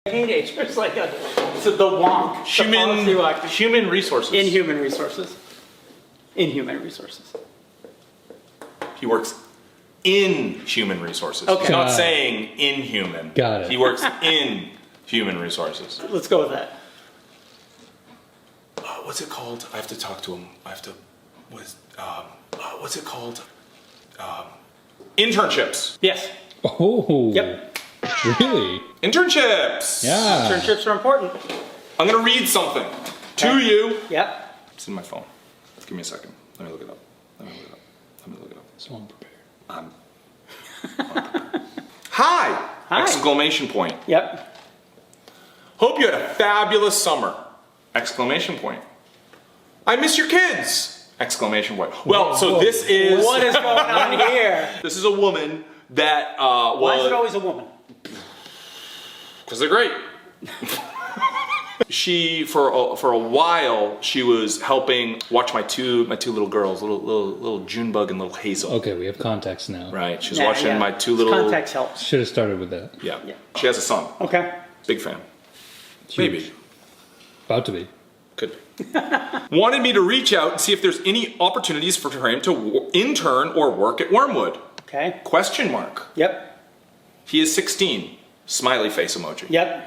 Teenagers, like so the wonk. Human resources. In human resources. In human resources. He works in human resources. Okay. He's not saying inhuman. Got it. He works in human resources. Let's go with that. What's it called? I have to talk to him. I have to. What's it called? Internships. Yes. Oh. Yep. Really? Internships. Yeah. Internships are important. I'm gonna read something to you. Yep. It's in my phone. Give me a second. Let me look it up. So unprepared. I'm unprepared. Hi! Hi. Exclamation point. Yep. Hope you had a fabulous summer! Exclamation point. I miss your kids! Exclamation point. Well, so this is... What is going on here? This is a woman that Why is it always a woman? Because they're great. She for a while she was helping watch my two little girls, little Junebug and little Hazel. Okay, we have context now. Right. She's watching my two little. Context helps. Should have started with that. Yeah. She has a son. Okay. Big fan. Huge. Maybe. About to be. Could be. Wanted me to reach out and see if there's any opportunities for him to intern or work at Wyrmwood. Okay. Question mark. Yep. He is 16. Smiley face emoji. Yep.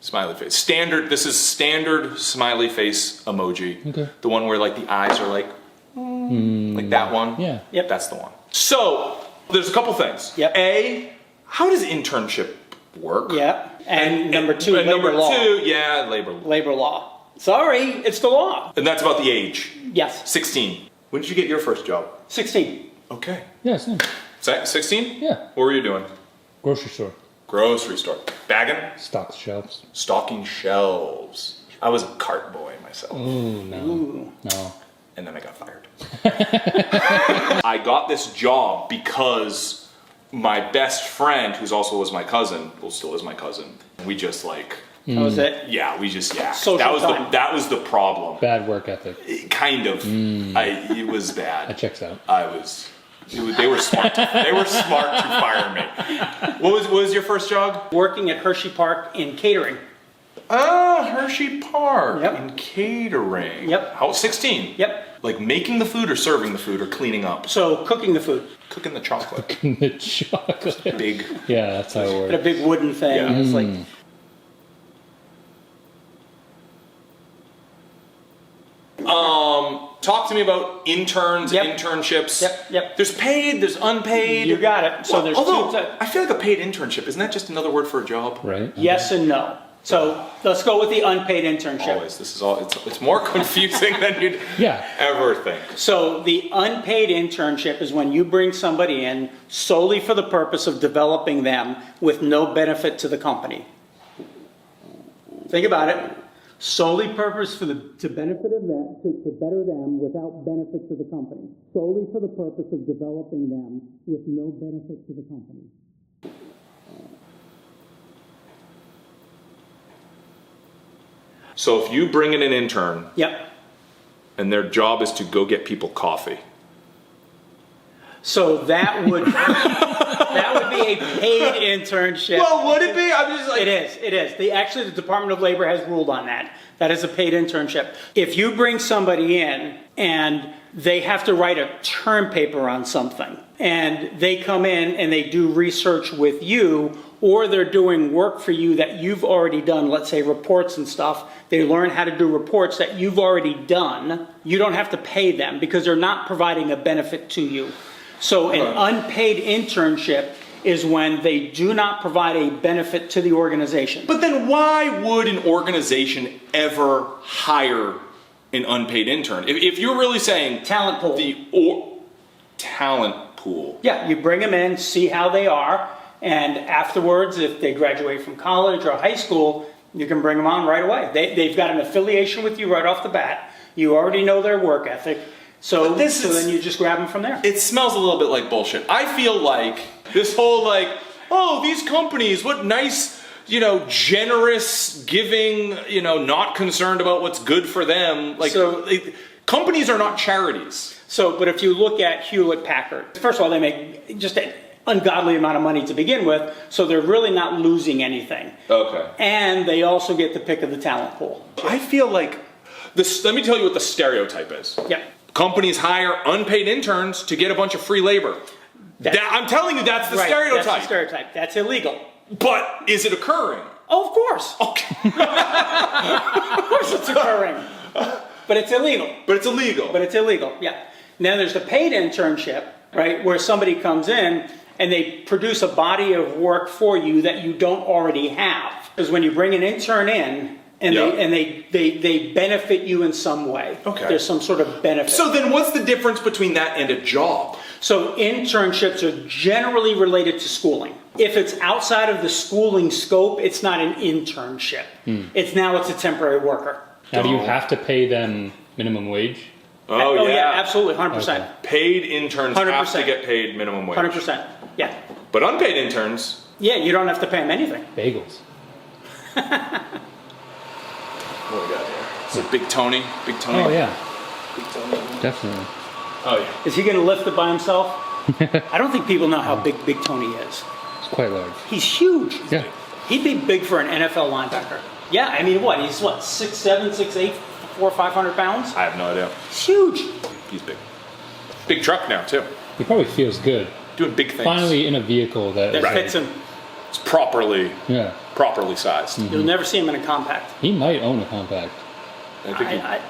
Smiley face. Standard. This is standard smiley face emoji. Okay. The one where like the eyes are like that one. Yeah. Yep. That's the one. So there's a couple things. Yep. A, how does internship work? Yep. And number two, labor number law. two, yeah, labor law. Labor law. Sorry, it's the law. And that's about the age. Yes. 16. When did you get your first job? 16. Okay. Yeah, same. 16? Yeah. What were you doing? Grocery store. Grocery store. Bagging? Stock shelves. Stocking shelves. I was a cart boy myself. Ooh, no. Ooh. No. And then I got fired. I got this job because my best friend, who's also was my cousin, well, still is my cousin, we just like... That was it? Yeah, we just yacked. Social time. That was the problem. Bad work ethic. Kind of. It was bad. That checks out. They were smart. They were smart to fire me. What was your first job? Working at Hershey Park in catering. Ah, Hershey Park. Yep. In catering. Yep. How 16? Yep. Like making the food or serving the food or cleaning up? So cooking the food. Cooking the chocolate. The chocolate. Big. Yeah, that's how it But works. a big wooden thing. Yeah. It's like... Talk to me about interns, Yep. internships. Yep. There's paid, there's unpaid. You got it. So there's although, two... I feel like a paid internship, isn't that just another word for a job? Right? Yes and no. So let's go with the unpaid internship. Always. This is all, it's more confusing than you'd Yeah. ever think. So the unpaid internship is when you bring somebody in solely for the purpose of developing them with no benefit to the company. Think about it. Solely purpose to benefit of them, to better them without benefit to the company. Solely for the purpose of developing them with no benefit to the company. So if you bring in an intern Yep. and their job is to go get people coffee. So that would be a paid internship. Well, would it be? I'm just like... It is. Actually, the Department of Labor has ruled on that. That is a paid internship. If you bring somebody in and they have to write a term paper on something, and they come in and they do research with you, or they're doing work for you that you've already done, let's say reports and stuff, they learn how to do reports that you've already done, you don't have to pay them because they're not providing a benefit to you. So an unpaid internship is when they do not provide a benefit to the organization. But then why would an organization ever hire an unpaid intern? If you're really saying... Talent pool. Talent pool. Yeah, you bring them in, see how they are, and afterwards, if they graduate from college or high school, you can bring them on right away. They've got an affiliation with you right off the bat. You already know their work ethic. So then you just grab them from there. It smells a little bit like bullshit. I feel like this whole like, oh, these companies, what nice, generous, giving, not concerned about what's good for them. Like, companies are not charities. So, but if you look at Hewlett-Packard, first of all, they make just ungodly amount of money to begin with, so they're really not losing anything. Okay. And they also get the pick of the talent pool. I feel like this. Let me tell you what the stereotype is. Yep. Companies hire unpaid interns to get a bunch of free labor. I'm telling you, that's the stereotype. That's the stereotype. That's illegal. But is it occurring? Oh, of course. Okay. Of course it's occurring. But it's illegal. But it's illegal. But it's illegal, yeah. Now there's the paid internship, right, where somebody comes in and they produce a body of work for you that you don't already have. Because when you bring an intern in, and they benefit you in some way. Okay. There's some sort of benefit. So then what's the difference between that and a job? So internships are generally related to schooling. If it's outside of the schooling scope, it's not an internship. It's a temporary worker. Now, do you have to pay them minimum wage? Oh, yeah. Absolutely, 100%. Okay. Paid interns 100%. have to get paid minimum wage. 100%, yeah. But unpaid interns... Yeah, you don't have to pay them anything. Bagels. What do we got here? Is it Big Tony? Big Tony? Oh, yeah. Big Tony. Definitely. Oh, yeah. Is he going to lift it by himself? I don't think people know how big Tony is. It's quite large. He's huge. Yeah. He'd be big for an NFL linebacker. Yeah, I mean, what? He's what, 6'7", 6'8", 400-500 pounds? I have no idea. He's huge. He's big. Big truck now, too. He probably feels good. Doing big things. Finally in a vehicle that That fits him. It's properly sized. You'll never see him in a compact. He might own a compact. I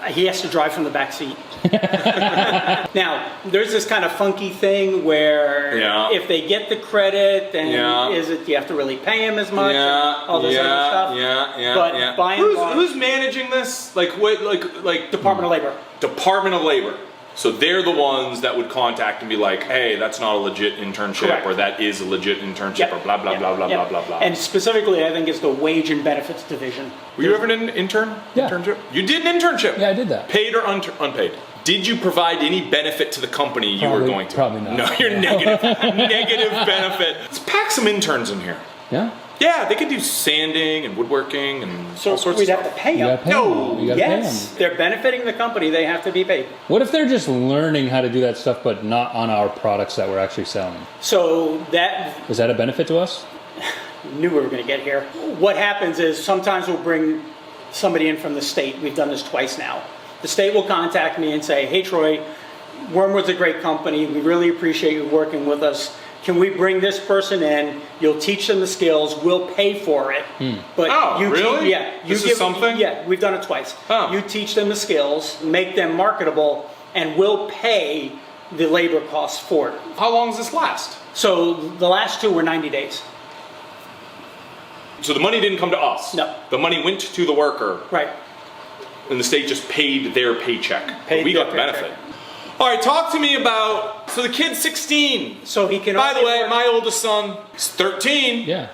think He has to drive from the back seat. Now, there's this kind of funky thing where if they get the credit, then do you have to really pay him as much? And all this other stuff. But by and large, who's managing this? Like Department of Labor. Department of Labor. So they're the ones that would contact and be like, hey, that's not a legit internship, Correct. or that is a legit internship, or blah, blah, blah, blah, blah, blah, blah. And specifically, I think it's the Wage and Benefits Division. Were you ever an intern? Yeah. Internship? You did an internship? Yeah, I did that. Paid or unpaid? Did you provide any benefit to the company you were going to? Probably not. No, you're negative. Negative benefit. Let's pack some interns in here. Yeah? Yeah, they could do sanding and woodworking and all sorts we'd of have stuff. to pay You them. gotta pay them. You gotta pay Yes, them. they're benefiting the company. They have to be paid. What if they're just learning how to do that stuff, but not on our products that we're actually selling? So that Is that a benefit to us? knew we were going to get here. What happens is sometimes we'll bring somebody in from the state. We've done this twice now. The state will contact me and say, hey, Troy, Wyrmwood's a great company. We really appreciate you working with us. Can we bring this person in? You'll teach them the skills. We'll pay for it. But really? This is something? Yeah, we've done it twice. Oh. You teach them the skills, make them marketable, and we'll pay the labor costs for it. How long does this last? So the last two were 90 days. So the money didn't come to us. No. The money went to the worker, Right. and the state just paid their paycheck. Paid We their got the paycheck. benefit. All right, talk to me about, so the kid's 16. So he can. By the only way, work- my oldest son is 13. Yeah.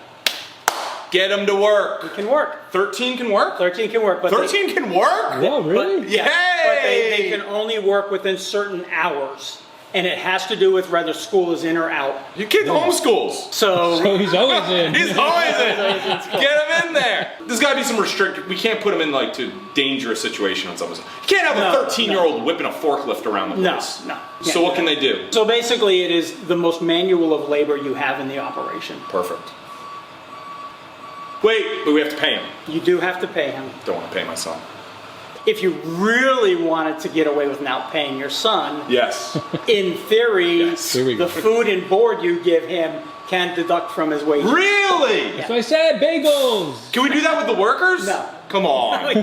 Get him to work. can work. 13 can work? 13 can work, but 13 can work? Whoa, really? But, yeah, but they Yay! can only work within certain hours, and it has to do with whether school is in or out. Your kid homeschools. So So he's always in. He's always in. Get him in there. There's got to be some restricted. We can't put him in like to dangerous situation on something. You can't have a No, 13-year-old whipping a forklift around the place. no. So what can they do? So basically, it is the most manual of labor you have in the operation. Perfect. Wait, but we have to pay him. You do have to pay him. Don't want to pay my son. If you really wanted to get away with not paying your son, Yes. in theory, Yes. Here we go. the food and board you give him can deduct from his wages. Really? That's what I said, bagels! Can we do that with the workers? No. Come on.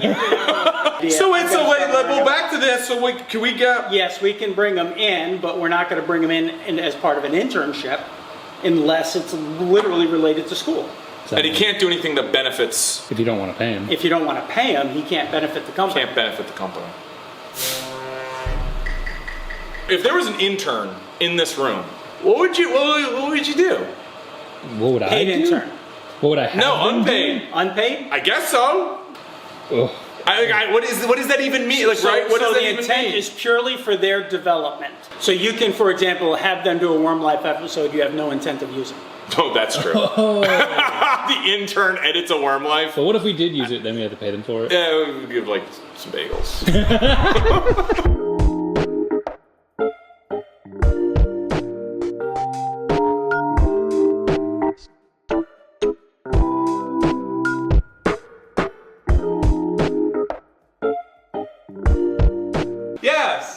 Yeah, So wait, I'm so gonna wait, start well, back to this. So wait, can we get? Yes, we can bring them in, but we're not going to bring them in as part of an internship unless it's literally related to school. And he can't do anything that benefits. If you don't want to pay him. If you don't want to pay him, he can't benefit the company. Can't benefit the company. If there was an intern in this room, what would you do? What would I Paid do? intern. What would I have No, them unpaid. Unpaid? I guess so. do? Ugh. What does that even mean? Like, right? What so does that the even intent mean? is purely for their development. So you can, for example, have them do a Wyrm Lyfe episode you have no intent of using. Oh, that's true. The intern edits a Wyrm Lyfe. But what if we did use it, then we had to pay them for it? Yeah, we would give like some bagels.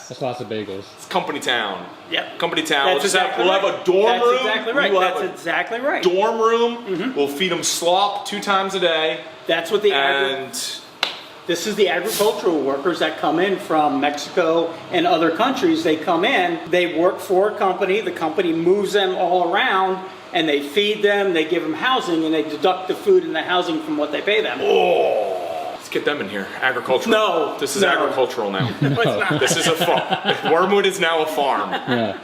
That's lots of bagels. It's company town. Yep. Company town. That's We'll have a dorm That's room. exactly right. We will have That's a exactly right. dorm room. We'll feed them slop 2 times a day. That's what the And this is the agricultural workers that come in from Mexico and other countries. They come in, they work for a company, the company moves them all around, and they feed them, they give them housing, and they deduct the food and the housing from what they pay them. let's get them in here. Agricultural. No. This is No. agricultural now. No, it's not. This is a farm. Wyrmwood is now a farm. Yeah.